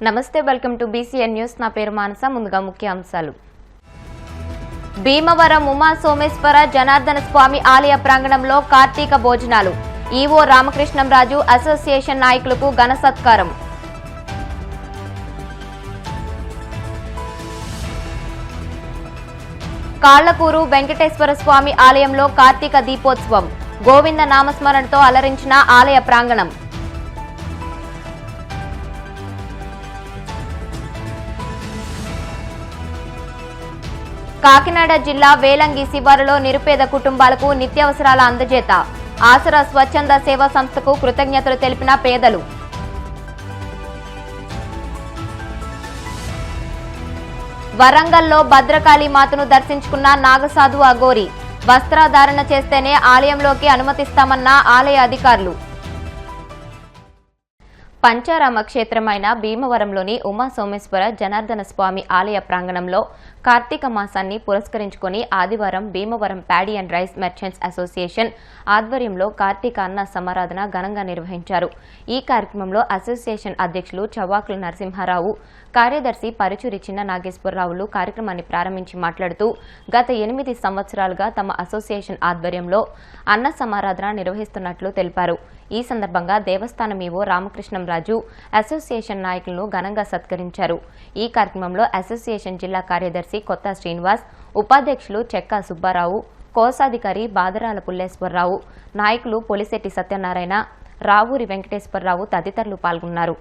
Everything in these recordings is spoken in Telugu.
నమస్తే, వెల్కమ్ టు బీసీఎన్ న్యూస్. నా పేరు మానస. ముందుగా ముఖ్య అంశాలు. భీమవరం ఉమా సోమేశ్వర జనార్దన స్వామి ఆలయ ప్రాంగణంలో కార్తీక భోజనాలు. ఈవో రామకృష్ణంరాజు అసోసియేషన్ నాయకులకు ఘన సత్కారం. కాళ్లకూరు వెంకటేశ్వర స్వామి ఆలయంలో కార్తీక దీపోత్సవం. గోవింద నామస్మరణతో అలరించిన ఆలయ ప్రాంగణం. కాకినాడ జిల్లా వేలంగి శివారులో నిరుపేద కుటుంబాలకు నిత్యావసరాల అందజేత. ఆసరా స్వచ్ఛంద సేవా సంస్థకు కృతజ్ఞతలు తెలిపిన పేదలు. వరంగల్లో భద్రకాళి మాతను దర్శించుకున్న నాగసాధు అఘోరి. వస్త్రధారణ చేస్తేనే ఆలయంలోకి అనుమతిస్తామన్న ఆలయ అధికారులు. పంచారామ క్షేత్రమైన భీమవరంలోని ఉమా సోమేశ్వర జనార్దన స్వామి ఆలయ ప్రాంగణంలో కార్తీక మాసాన్ని పురస్కరించుకుని ఆదివారం Bhimavaram paddy and rice merchants association ఆధ్వర్యంలో కార్తీక అన్న సమారాధన ఘనంగా నిర్వహించారు. ఈ కార్యక్రమంలో అసోసియేషన్ అధ్యక్షులు చవ్వాకుల నరసింహారావు, కార్యదర్శి పరుచూరి చిన్న నాగేశ్వరరావులు కార్యక్రమాన్ని ప్రారంభించి మాట్లాడుతూ గత 8 సంవత్సరాలుగా తమ అసోసియేషన్ ఆధ్వర్యంలో అన్న సమారాధన నిర్వహిస్తున్నట్లు తెలిపారు. ఈ సందర్భంగా దేవస్థానం ఈవో రామకృష్ణంరాజు అసోసియేషన్ నాయకులను ఘనంగా సత్కరించారు. ఈ కార్యక్రమంలో అసోసియేషన్ జిల్లా కార్యదర్శి కొత్త శ్రీనివాస్, ఉపాధ్యక్షులు చెక్కా సుబ్బారావు, కోశాధికారి బాదరాల పుల్లేశ్వరరావు, నాయకులు పొలిశెట్టి సత్యనారాయణ, రావూరి వెంకటేశ్వరరావు తదితరులు పాల్గొన్నారు.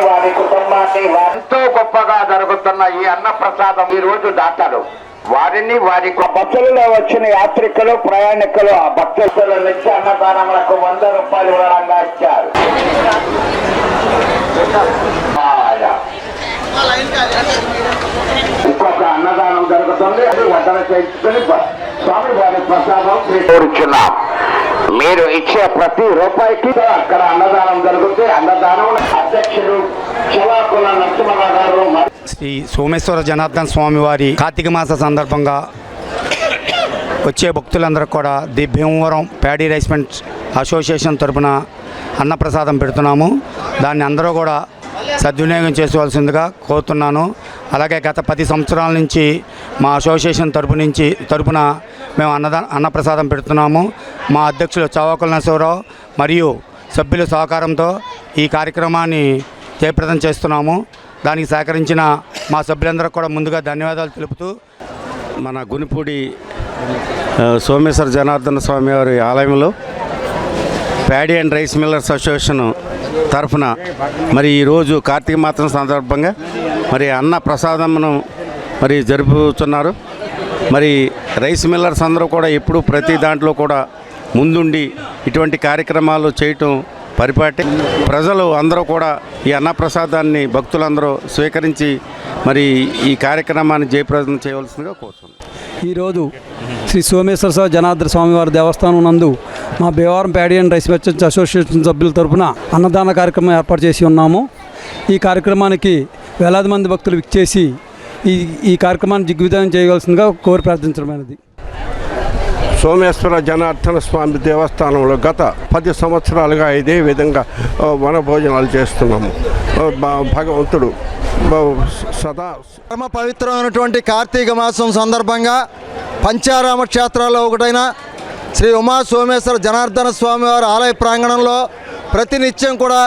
వారి కుటుంబాన్ని ఎంతో గొప్పగా జరుగుతున్న ఈ అన్న ప్రసాదం ఈ రోజు దాటారు. వారిని వారి బస్సులలో వచ్చిన యాత్రికులు, ప్రయాణికులు ఆ భక్తుల నిత్య అన్నదానములకు 100 రూపాయలు వివరంగా ఇచ్చారు. ఇంకొక అన్నదానం జరుగుతుంది. అది వడ్డన చేయించుకుని స్వామి వారి ప్రసాదం కోరుచున్నాం. మీరు ఇచ్చే ప్రతి రూపాయికి అక్కడ అన్నదానం జరుగుతుంది. అన్నదానం అధ్యక్షుడు చవాకుల నరసింహరావు గారు. శ్రీ సోమేశ్వర జనార్దన స్వామి వారి కార్తీక మాస సందర్భంగా వచ్చే భక్తులందరూ కూడా ది భీమవరం ప్యాడీ రైస్మెంట్ అసోసియేషన్ తరఫున అన్నప్రసాదం పెడుతున్నాము. దాన్ని అందరూ కూడా సద్వినియోగం చేసుకోవాల్సిందిగా కోరుతున్నాను. అలాగే గత 10 సంవత్సరాల నుంచి మా అసోసియేషన్ తరపున మేము అన్నప్రసాదం పెడుతున్నాము. మా అధ్యక్షులు చవాకుల నరసింహరావు మరియు సభ్యుల సహకారంతో ఈ కార్యక్రమాన్ని జయప్రదం చేస్తున్నాము. దానికి సహకరించిన మా సభ్యులందరూ కూడా ముందుగా ధన్యవాదాలు తెలుపుతూ, మన గునిపూడి సోమేశ్వర జనార్దన స్వామి వారి ఆలయంలో paddy and rice millers association తరఫున మరి ఈరోజు కార్తీక మాసం సందర్భంగా మరి అన్న ప్రసాదమును మరి జరుపుతున్నారు. మరి రైస్ మిల్లర్స్ అందరూ కూడా ఎప్పుడు ప్రతి దాంట్లో కూడా ముందుండి ఇటువంటి కార్యక్రమాలు చేయటం పరిపాటి. ప్రజలు అందరూ కూడా ఈ అన్నప్రసాదాన్ని భక్తులందరూ స్వీకరించి మరి ఈ కార్యక్రమాన్ని జయప్రదం చేయవలసిందిగా కోరుతున్నాను. ఈరోజు శ్రీ సోమేశ్వర జనార్దన స్వామివారి దేవస్థానం నందు మా Bhimavaram paddy and rice merchants association సభ్యుల తరఫున అన్నదాన కార్యక్రమం ఏర్పాటు చేసి ఉన్నాము. ఈ కార్యక్రమానికి వేలాది మంది భక్తులు విచ్చేసి ఈ కార్యక్రమాన్ని దిగ్విజయం చేయవలసిందిగా కోరి ప్రార్థించడమైనది. సోమేశ్వర జనార్దన స్వామి దేవస్థానంలో గత 10 సంవత్సరాలుగా ఇదే విధంగా వనభోజనాలు చేస్తున్నాము. భగవంతుడు సదా పరమ పవిత్రమైనటువంటి కార్తీక మాసం సందర్భంగా పంచారామ క్షేత్రాల్లో ఒకటైన శ్రీ ఉమా సోమేశ్వర జనార్దన స్వామి వారి ఆలయ ప్రాంగణంలో ప్రతినిత్యం కూడా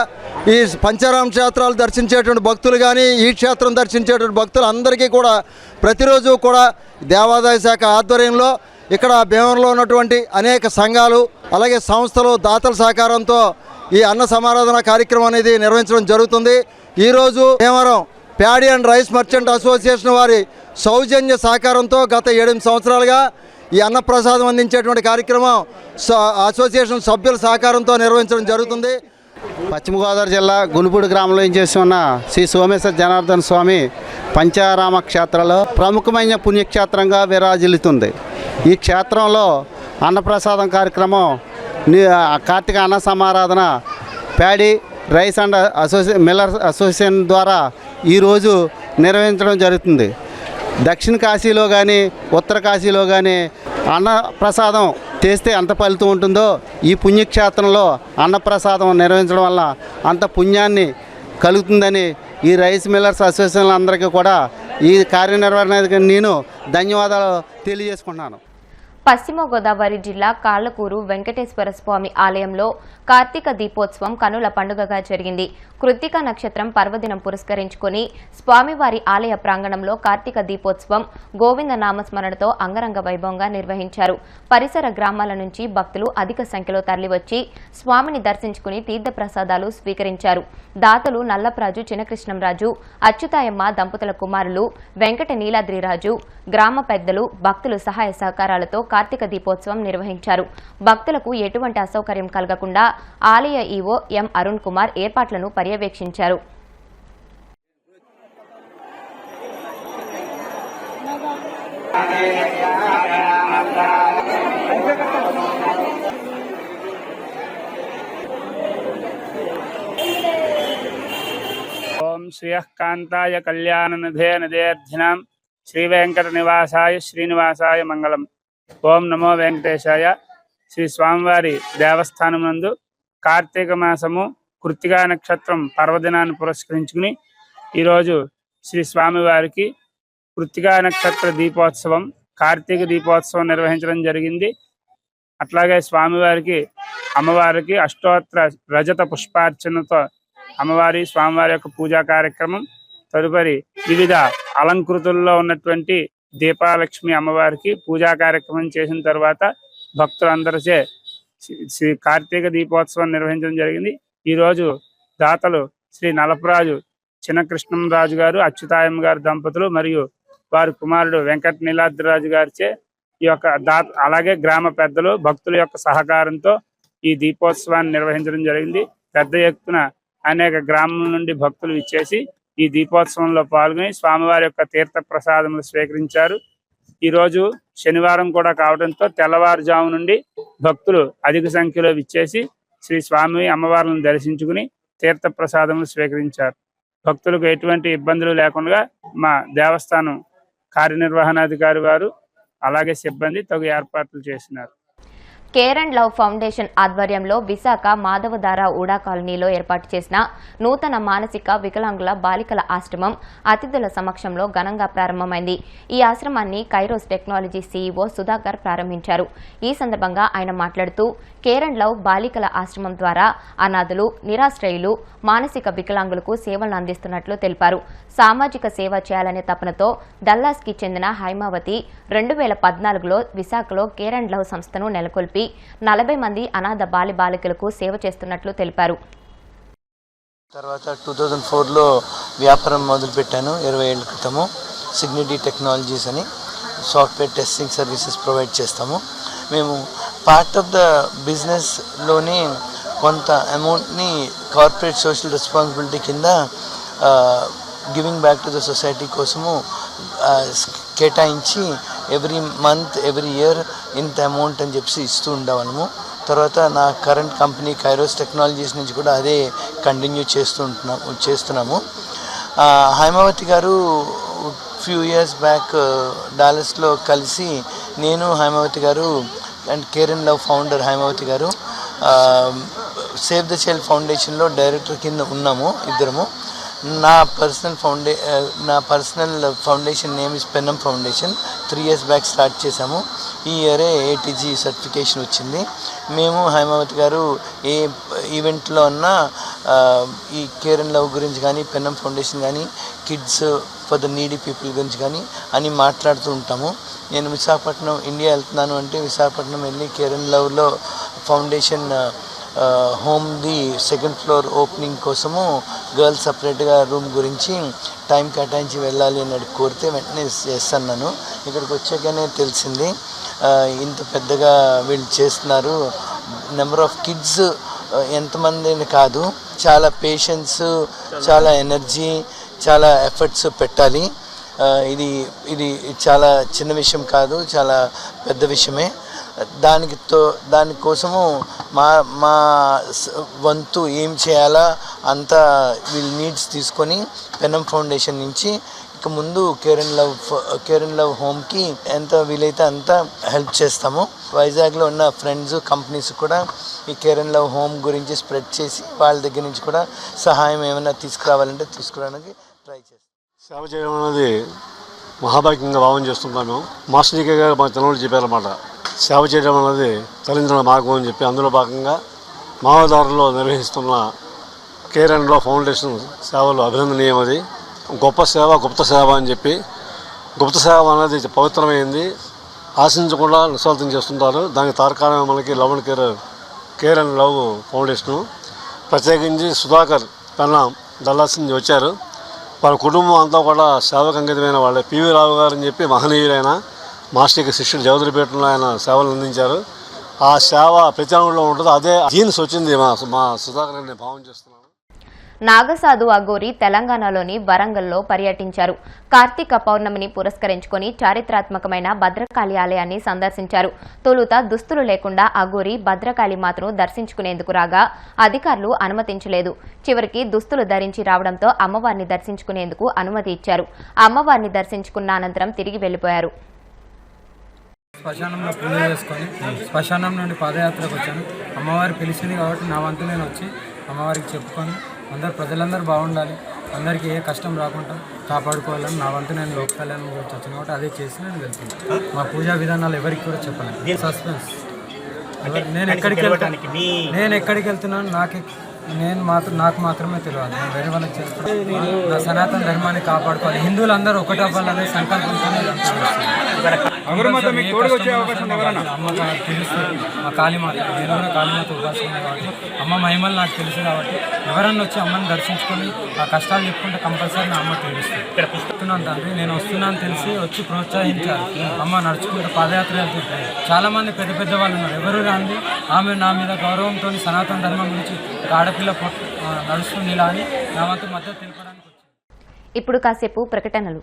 ఈ పంచారామ క్షేత్రాలు దర్శించేటువంటి భక్తులు కానీ ఈ క్షేత్రం దర్శించేటువంటి భక్తులు అందరికీ కూడా ప్రతిరోజు కూడా దేవాదాయ శాఖ ఆధ్వర్యంలో ఇక్కడ భీమవరంలో ఉన్నటువంటి అనేక సంఘాలు అలాగే సంస్థలు దాతల సహకారంతో ఈ అన్న సమారాధన కార్యక్రమం అనేది నిర్వహించడం జరుగుతుంది. ఈరోజు Bhimavaram paddy and rice merchant association వారి సౌజన్య సహకారంతో గత 8 సంవత్సరాలుగా ఈ అన్నప్రసాదం అందించేటువంటి కార్యక్రమం అసోసియేషన్ సభ్యుల సహకారంతో నిర్వహించడం జరుగుతుంది. పశ్చిమ గోదావరి జిల్లా గునిపూడి గ్రామంలో చేసి ఉన్న శ్రీ సోమేశ్వర జనార్దన స్వామి పంచారామ క్షేత్రంలో ప్రముఖమైన పుణ్యక్షేత్రంగా విరాజిల్లుతుంది. ఈ క్షేత్రంలో అన్నప్రసాదం కార్యక్రమం కార్తీక అన్న సమారాధన paddy rice and millers association ద్వారా ఈరోజు నిర్వహించడం జరుగుతుంది. దక్షిణ కాశీలో కానీ ఉత్తర కాశీలో కానీ అన్నప్రసాదం చేస్తే ఎంత ఫలితం ఉంటుందో ఈ పుణ్యక్షేత్రంలో అన్నప్రసాదం నిర్వహించడం వల్ల అంత పుణ్యాన్ని కలుగుతుందని ఈ రైస్ మిల్లర్స్ అసోసియేషన్ అందరికీ కూడా ఈ కార్యనిర్వహణకి నేను ధన్యవాదాలు తెలియజేసుకుంటున్నాను. పశ్చిమ గోదావరి జిల్లా కాళ్లకూరు వెంకటేశ్వర స్వామి ఆలయంలో కార్తీక దీపోత్సవం కనుల పండుగగా జరిగింది. కృత్తిక నక్షత్రం పర్వదినం పురస్కరించుకుని స్వామివారి ఆలయ ప్రాంగణంలో కార్తీక దీపోత్సవం గోవింద నామస్మరణతో అంగరంగ వైభవంగా నిర్వహించారు. పరిసర గ్రామాల నుంచి భక్తులు అధిక సంఖ్యలో తరలివచ్చి స్వామిని దర్శించుకుని తీర్థప్రసాదాలు స్వీకరించారు. దాతలు నల్లప్రాజు చినకృష్ణంరాజు, అచ్యుతాయమ్మ దంపతుల కుమారులు వెంకట నీలాద్రిరాజు, గ్రామ పెద్దలు, భక్తులు సహాయ సహకారాలతో కార్తీక దీపోత్సవం నిర్వహించారు. భక్తులకు ఎటువంటి అసౌకర్యం కలగకుండా ఆలయ ఈవో ఎం అరుణ్ కుమార్ ఏర్పాట్లను పర్యవేక్షించారు. ఓం శ్రీయః కాంతాయ కళ్యాణనిధే నదేర్ధినాం శ్రీ వెంకట నివాసాయ శ్రీనివాసాయ మంగళం. ఓం నమో వెంకటేశాయ. శ్రీ స్వామివారి దేవస్థానం నందు కార్తీక మాసము కృత్తికా నక్షత్రం పర్వదినాన్ని పురస్కరించుకుని ఈరోజు శ్రీ స్వామివారికి కృత్తికా నక్షత్ర దీపోత్సవం, కార్తీక దీపోత్సవం నిర్వహించడం జరిగింది. అట్లాగే స్వామివారికి అమ్మవారికి అష్టోత్తర రజత పుష్పార్చనతో అమ్మవారి స్వామివారి యొక్క పూజా కార్యక్రమం, తదుపరి వివిధ అలంకృతుల్లో ఉన్నటువంటి దీపాలక్ష్మి అమ్మవారికి పూజా కార్యక్రమం చేసిన తర్వాత భక్తులందరిచే శ్రీ కార్తీక దీపోత్సవం నిర్వహించడం జరిగింది. ఈరోజు దాతలు శ్రీ నలపరాజు చిన్నకృష్ణంరాజు గారు, అచ్యుతాయమ్మ గారు దంపతులు మరియు వారి కుమారుడు వెంకట నీలాద్రిరాజు గారిచే ఈ యొక్క అలాగే గ్రామ పెద్దలు భక్తుల యొక్క సహకారంతో ఈ దీపోత్సవాన్ని నిర్వహించడం జరిగింది. పెద్ద ఎత్తున అనేక గ్రామాల నుండి భక్తులు ఇచ్చేసి ఈ దీపోత్సవంలో పాల్గొని స్వామివారి యొక్క తీర్థ ప్రసాదములు స్వీకరించారు. ఈరోజు శనివారం కూడా కావడంతో తెల్లవారుజాము నుండి భక్తులు అధిక సంఖ్యలో విచ్చేసి శ్రీ స్వామి అమ్మవార్లను దర్శించుకుని తీర్థ ప్రసాదములు స్వీకరించారు. భక్తులకు ఎటువంటి ఇబ్బందులు లేకుండా మా దేవస్థానం కార్యనిర్వహణాధికారి వారు అలాగే సిబ్బంది తగు ఏర్పాట్లు చేసినారు. కేర్ అండ్ లవ్ ఫౌండేషన్ ఆధ్వర్యంలో విశాఖ మాధవధార ఊడా కాలనీలో ఏర్పాటు చేసిన నూతన మానసిక వికలాంగుల బాలికల ఆశ్రమం అతిథుల సమక్షంలో ఘనంగా ప్రారంభమైంది. ఈ ఆశ్రమాన్ని కైరోస్ టెక్నాలజీ సీఈఓ సుధాకర్ ప్రారంభించారు. ఈ సందర్భంగా ఆయన మాట్లాడుతూ కేర్ అండ్ లవ్ బాలికల ఆశ్రమం ద్వారా అనాథులు, నిరాశ్రయులు, మానసిక వికలాంగులకు సేవలను అందిస్తున్నట్లు తెలిపారు. సామాజిక సేవ చేయాలనే తపనతో డల్లాస్కి చెందిన హైమావతి 2014లో విశాఖలో కేర్ అండ్ లవ్ సంస్థను నెలకొల్పి 40 మంది అనాథ బాలికలకు సేవ చేస్తున్నట్లు తెలిపారు. తర్వాత 2004లో వ్యాపారం మొదలుపెట్టాను. 20 ఏళ్ల క్రితము. సిగ్నిటీ టెక్నాలజీస్ అని సాఫ్ట్వేర్ టెస్టింగ్ సర్వీసెస్ ప్రొవైడ్ చేస్తాము. మేము పార్ట్ ఆఫ్ ద బిజినెస్లోని కొంత అమౌంట్ని కార్పొరేట్ సోషల్ రెస్పాన్సిబిలిటీ కింద giving back to the society కోసము కేటాయించి ఎవ్రీ మంత్ ఎవ్రీ ఇయర్ ఇంత అమౌంట్ అని చెప్పి ఇస్తూ ఉండేవాళ్ళము. తర్వాత నా కరెంట్ కంపెనీ కైరోస్ టెక్నాలజీస్ నుంచి కూడా అదే కంటిన్యూ చేస్తున్నాము. హైమావతి గారు ఫ్యూ ఇయర్స్ బ్యాక్ డాలస్లో కలిసి నేను హైమావతి గారు and care and love founder Haimavathi గారు సేవ్ ద చైల్డ్ ఫౌండేషన్లో డైరెక్టర్ కింద ఉన్నాము ఇద్దరము. నా personal foundation name is Pennam foundation. 3 years back start చేశాము. ఈ ఇయరే ATG సర్టిఫికేషన్ వచ్చింది. మేము హైమావతి గారు ఏ ఈవెంట్లో ఉన్నా ఈ కేర్ అండ్ లవ్ గురించి కానీ, పెన్నం ఫౌండేషన్ కానీ, kids for the needy people గురించి కానీ అని మాట్లాడుతూ ఉంటాము. నేను విశాఖపట్నం ఇండియా వెళ్తున్నాను అంటే విశాఖపట్నం వెళ్ళి కేర్ అండ్ లవ్లో ఫౌండేషన్ హోమ్ది 2nd floor ఓపెనింగ్ కోసము గర్ల్స్ సపరేట్గా రూమ్ గురించి టైం కేటాయించి వెళ్ళాలి అని కోరితే వెంటనే ఎస్ అన్నాను. ఇక్కడికి వచ్చాకనే తెలిసింది ఇంత పెద్దగా వీళ్ళు చేస్తున్నారు. నెంబర్ ఆఫ్ కిడ్స్ ఎంతమంది కాదు, చాలా పేషెన్స్, చాలా ఎనర్జీ, చాలా ఎఫర్ట్స్ పెట్టాలి. ఇది చాలా చిన్న విషయం కాదు, చాలా పెద్ద విషయమే. దానికోసము మా వంతు ఏం చేయాలా అంతా వీళ్ళ నీడ్స్ తీసుకొని పెనం ఫౌండేషన్ నుంచి ఇక ముందు కేర్ అండ్ లవ్ హోమ్కి ఎంత వీలైతే అంత హెల్ప్ చేస్తాము. వైజాగ్లో ఉన్న ఫ్రెండ్స్ కంపెనీస్ కూడా ఈ కేర్ అండ్ లవ్ హోమ్ గురించి స్ప్రెడ్ చేసి వాళ్ళ దగ్గర నుంచి కూడా సహాయం ఏమైనా తీసుకురావాలంటే తీసుకురావడానికి ట్రై చేస్తాం. సేవ చేయడం అనేది మహాభాగ్యంగా భావం చేస్తున్నాము. మాస్టర్ జీకే గారు మా చిన్నవాళ్ళు చెప్పారన్నమాట, సేవ చేయడం అనేది తల్లిదండ్రుల మార్గం అని చెప్పి. అందులో భాగంగా మావదారులో నిర్వహిస్తున్న కేర్ అండ్ లవ్ ఫౌండేషన్ సేవలు అభినందనీయం. అది గొప్ప సేవ, గుప్త సేవ అని చెప్పి. గుప్త సేవ అనేది పవిత్రమైంది, ఆశించకుండా నిస్వార్థం చేస్తుంటారు. దానికి తార్కాణమే మనకి love and care and love foundation. ప్రత్యేకించి సుధాకర్ పెన్నా డల్లాస్ నుంచి వచ్చారు. వాళ్ళ కుటుంబం అంతా కూడా సేవకు అంకితమైన వాళ్ళే. పివి రావు గారు అని చెప్పి మహనీయులైన మాస్టర్కి శిష్యుడు జవదరిపేటలో ఆయన సేవలు అందించారు. ఆ సేవ ప్రచారంలో ఉంటుంది. అదే జీన్స్ వచ్చింది మా సుధాకర్ అని భావం చేస్తున్నాను. నాగసాధు అఘోరి తెలంగాణలోని వరంగల్లో పర్యటించారు. కార్తీక పౌర్ణమిని పురస్కరించుకొని చారిత్రాత్మకమైన భద్రకాళి ఆలయాన్ని సందర్శించారు. తొలుత దుస్తులు లేకుండా అఘోరి భద్రకాళి మాతను దర్శించుకునేందుకు రాగా అధికారులు అనుమతించలేదు. చివరికి దుస్తులు ధరించి రావడంతో అమ్మవారిని దర్శించుకునేందుకు అనుమతి ఇచ్చారు. అమ్మవారిని దర్శించుకున్న అనంతరం తిరిగి వెళ్లిపోయారు. శ్మశానంలో పూజ చేసుకొని శ్మశానం నుండి పాదయాత్రకు వచ్చాను. అమ్మవారి పిలిచింది కాబట్టి నా వంతు నేను వచ్చి అమ్మవారికి చెప్పుకొని ప్రజలందరూ బాగుండాలి, అందరికీ ఏ కష్టం రాకుండా కాపాడుకోవాలని నా వంతు నేను లోక కళ్యాణం గురించి వచ్చాను కాబట్టి అదే చేసి నేను వెళ్తున్నాను. మా పూజా విధానాలు ఎవరికి కూడా చెప్పలేదు. సస్పెన్స్. నేను ఎక్కడికి వెళ్తున్నాను నాకు మాత్రమే తెలియాలి. నేను వేరే వాళ్ళకి చేస్తాను. నా సనాతన ధర్మాన్ని కాపాడుకోవాలి, హిందువులందరూ ఒకటి అవ్వాలనే సంకల్పంతో అమ్మగారు తెలుస్తుంది. మా కాళీమాత, నేను కూడా కాళీమాత ఉపాసన కాబట్టి అమ్మ మహిమలు నాకు తెలుసు కాబట్టి ఎవరన్నా వచ్చి అమ్మని దర్శించుకొని ఆ కష్టాలు చెప్పుకుంటే కంపల్సరీ నా అమ్మ తెలుస్తుంది. వస్తున్నాను తండ్రి, నేను వస్తున్నాను తెలిసి వచ్చి ప్రోత్సహించారు. అమ్మ నడుచుకుంటూ పాదయాత్ర వెళ్తుంటాయి. చాలామంది పెద్ద వాళ్ళు ఉన్నారు, ఎవరు రాంది ఆమె నా మీద గౌరవంతో సనాతన ధర్మం గురించి ఆడపిల్ల నడుస్తుంది ఇలా అని నా వంతు మద్దతు తెలపడానికి. ఇప్పుడు కాసేపు ప్రకటనలు.